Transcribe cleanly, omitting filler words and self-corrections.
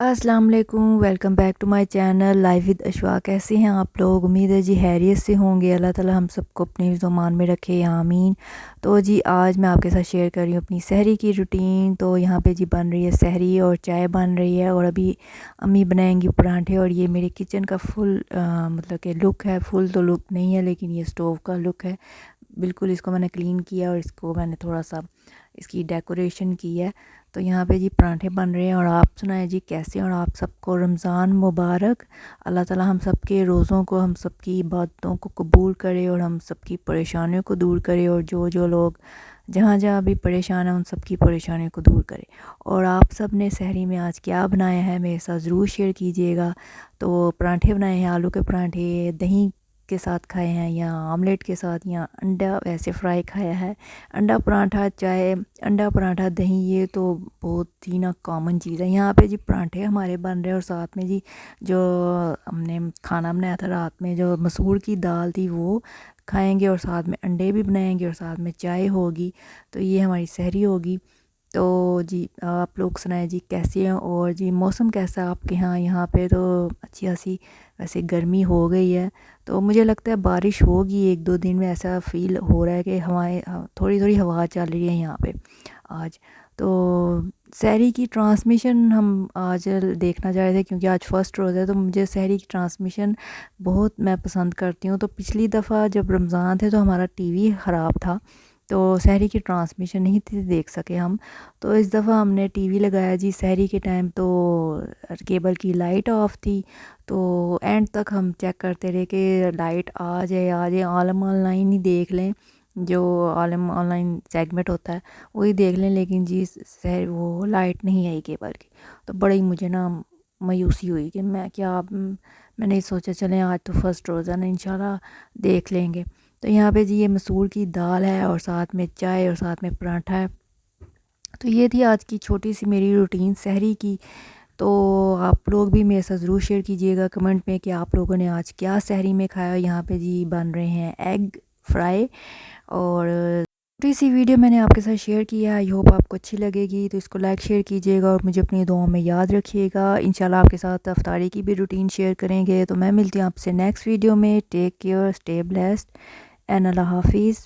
अस्सलाम वालेकुम, welcome back to my channel live with Ashwa. कैसे हैं आप लोग? उम्मीद है जी हैरियत से होंगे। अल्लाह ताला हम सबको अपने ज़ुबान में रखे, आमीन। तो जी आज मैं आपके साथ शेयर कर रही हूँ अपनी सहरी की रूटीन। तो यहाँ पे जी बन रही है सहरी और चाय बन रही है, और अभी अम्मी बनाएंगी परांठे। और ये मेरे किचन का फुल मतलब कि लुक है। फुल तो लुक नहीं है, लेकिन ये स्टोव का लुक है। बिल्कुल इसको मैंने क्लीन किया और इसको मैंने थोड़ा सा इसकी डेकोरेशन की है। तो यहाँ पे जी परांठे बन रहे हैं। और आप सुनाए जी कैसे? और आप सबको रमज़ान मुबारक। अल्लाह ताला हम सबके रोज़ों को, हम सबकी इबादतों को कबूल करे और हम सबकी परेशानियों को दूर करे। और जो जो लोग जहाँ जहाँ भी परेशान हैं उन सबकी परेशानियों को दूर करे। और आप सब ने सहरी में आज क्या बनाया है मेरे साथ ज़रूर शेयर कीजिएगा। तो परांठे बनाए हैं, आलू के परांठे दही के साथ खाए हैं, या आमलेट के साथ, या अंडा वैसे फ्राई खाया है। अंडा पराठा चाय, अंडा पराठा दही, ये तो बहुत ही ना कॉमन चीज़ है। यहाँ पे जी पराठे हमारे बन रहे हैं, और साथ में जी जो हमने खाना बनाया था रात में, जो मसूर की दाल थी वो खाएंगे, और साथ में अंडे भी बनाएंगे, और साथ में चाय होगी। तो ये हमारी सहरी होगी। तो जी आप लोग सुनाए जी कैसे हैं? और जी मौसम कैसा है आपके यहाँ? यहाँ पे तो अच्छी खासी वैसे गर्मी हो गई है। तो मुझे लगता है बारिश होगी एक दो दिन में, ऐसा फील हो रहा है कि हवाएं थोड़ी थोड़ी हवा चल रही है यहाँ पे आज। तो सहरी की ट्रांसमिशन हम आज देखना चाह रहे थे, क्योंकि आज फर्स्ट रोज़ है। तो मुझे सहरी की ट्रांसमिशन बहुत मैं पसंद करती हूँ। तो पिछली दफ़ा जब रमज़ान थे तो हमारा टीवी ख़राब था, तो सहरी की ट्रांसमिशन नहीं थी देख सके हम। तो इस दफ़ा हमने टीवी लगाया जी सहरी के टाइम। तो केबल की लाइट ऑफ थी। तो एंड तक हम चेक करते रहे कि लाइट आ जाए आ जाए। आलम ऑनलाइन ही देख लें, जो आलम ऑनलाइन सेगमेंट होता है वही देख लें, लेकिन जी सहर वो लाइट नहीं आई केबल की। तो बड़ी मुझे ना मायूसी हुई कि मैं क्या मैंने सोचा चलें आज तो फर्स्ट रोज़ा ना, इंशाल्लाह देख लेंगे। तो यहाँ पे जी ये मसूर की दाल है, और साथ में चाय, और साथ में पराठा है। तो ये थी आज की छोटी सी मेरी रूटीन सहरी की। तो आप लोग भी मेरे साथ ज़रूर शेयर कीजिएगा कमेंट में कि आप लोगों ने आज क्या सहरी में खाया। यहाँ पे जी बन रहे हैं एग फ्राई। और छोटी सी वीडियो मैंने आपके साथ शेयर किया, आई होप आपको अच्छी लगेगी। तो इसको लाइक शेयर कीजिएगा, और मुझे अपनी दुआओं में याद रखिएगा। इंशाल्लाह आपके साथ अफ्तारी की भी रूटीन शेयर करेंगे। तो मैं मिलती हूँ आपसे नेक्स्ट वीडियो में। Take care, stay blessed, and अल्लाह हाफिज़।